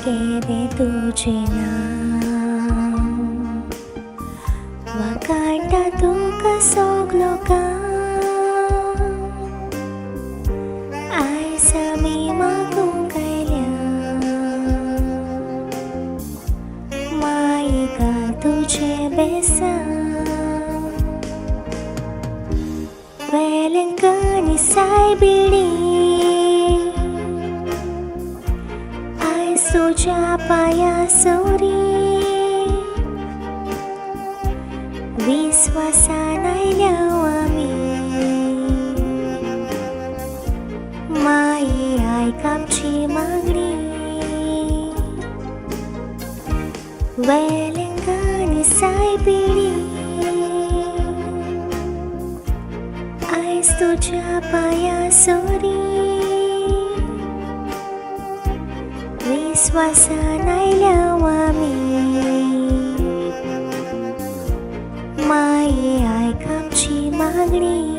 रे तुझे नाम वाकाटा तू कसोगलो का आयसा मी मागू कैल्या मायेका तुझे बेसा वेलंकनी सायबिडी तुझ्या पायासोरी विश्वासान आयल्याव आमी माये आयक आमची मागणी वेलंकनी सायबिडी आयज तुझ्या पायासोरी विश्वासान आयल्याव आमी माये आयक आमची मागणी